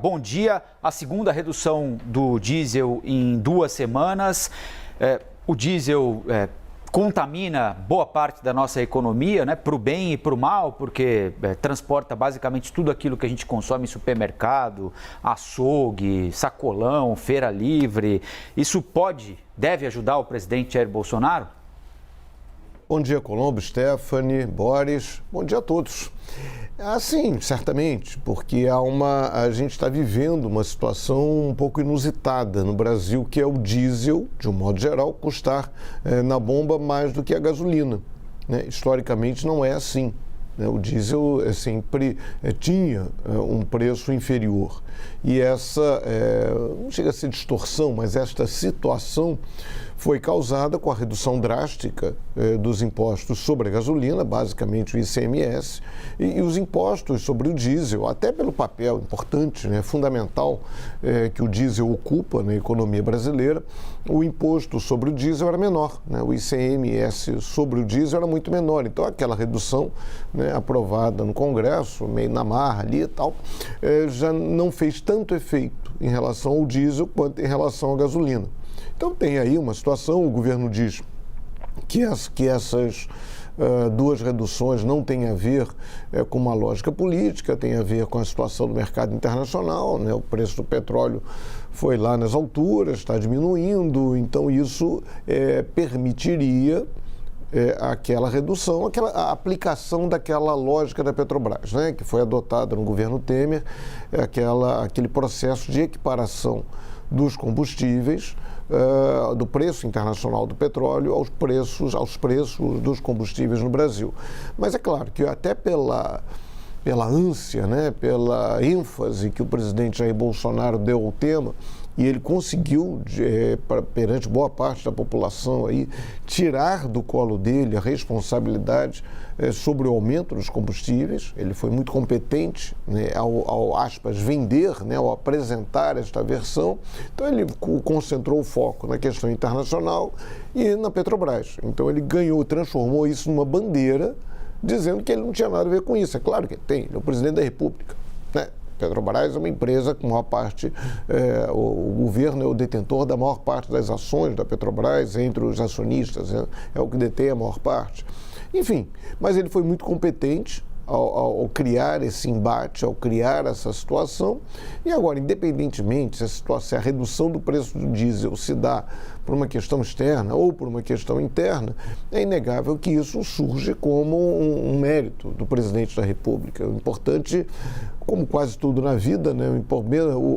Bom dia. A segunda redução do diesel em 2 semanas. O diesel contamina boa parte da nossa economia, né, para o bem e para o mal, porque transporta basicamente tudo aquilo que a gente consome em supermercado, açougue, sacolão, feira livre. Isso deve ajudar o presidente Jair Bolsonaro? Bom dia, Colombo, Stephanie, Boris. Bom dia a todos. Sim, certamente, porque a gente está vivendo uma situação um pouco inusitada no Brasil, que é o diesel, de um modo geral, custar na bomba mais do que a gasolina, né? Historicamente não é assim. O diesel sempre tinha um preço inferior. E essa, não chega a ser distorção, mas esta situação foi causada com a redução drástica dos impostos sobre a gasolina, basicamente o ICMS, e os impostos sobre o diesel, até pelo papel importante, né, fundamental que o diesel ocupa na economia brasileira. O imposto sobre o diesel era menor, né, o ICMS sobre o diesel era muito menor. Então aquela redução, né, aprovada no Congresso, meio na marra ali e tal, já não fez tanto efeito em relação ao diesel quanto em relação à gasolina. Então tem aí uma situação, o governo diz que essas duas reduções não têm a ver com uma lógica política, tem a ver com a situação do mercado internacional, né? O preço do petróleo foi lá nas alturas, está diminuindo, então isso permitiria aquela redução, a aplicação daquela lógica da Petrobras, né? Que foi adotada no governo Temer, aquele processo de equiparação dos combustíveis, do preço internacional do petróleo aos preços dos combustíveis no Brasil. Mas é claro que até pela ânsia, né, pela ênfase que o presidente Jair Bolsonaro deu ao tema, e ele conseguiu, perante boa parte da população, aí, tirar do colo dele a responsabilidade sobre o aumento dos combustíveis. Ele foi muito competente, né, ao aspas, vender, né, ao apresentar esta versão. Então ele concentrou o foco na questão internacional e na Petrobras. Então ele transformou isso numa bandeira, dizendo que ele não tinha nada a ver com isso. É claro que ele tem, ele é o presidente da República, né? Petrobras é uma empresa com maior parte, o governo é o detentor da maior parte das ações da Petrobras entre os acionistas, é o que detém a maior parte. Enfim, mas ele foi muito competente ao criar esse embate, ao criar essa situação. E agora, independentemente se a redução do preço do diesel se dá por uma questão externa ou por uma questão interna, é inegável que isso surge como um mérito do presidente da República. O importante, como quase tudo na vida, né,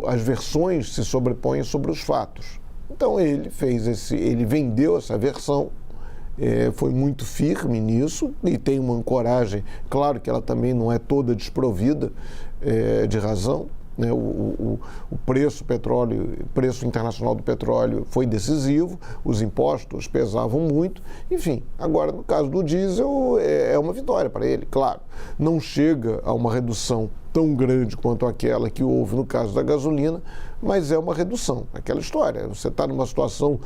as versões se sobrepõem sobre os fatos. Então ele vendeu essa versão, foi muito firme nisso e tem uma ancoragem, claro que ela também não é toda desprovida de razão, né? O preço internacional do petróleo foi decisivo, os impostos pesavam muito, enfim. Agora, no caso do diesel, é uma vitória para ele, claro. Não chega a uma redução tão grande quanto aquela que houve no caso da gasolina, mas é uma redução. Aquela história, você está numa situação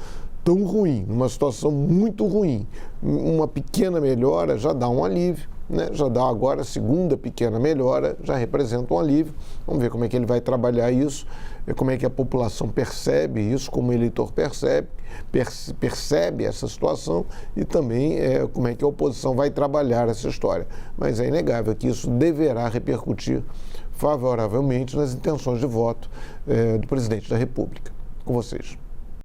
tão ruim, numa situação muito ruim, uma pequena melhora já dá um alívio, né? Já dá agora a segunda pequena melhora, já representa um alívio. Vamos ver como é que ele vai trabalhar isso, como é que a população percebe isso, como o eleitor percebe essa situação e também como é que a oposição vai trabalhar essa história. Mas é inegável que isso deverá repercutir favoravelmente nas intenções de voto do presidente da República. Com vocês.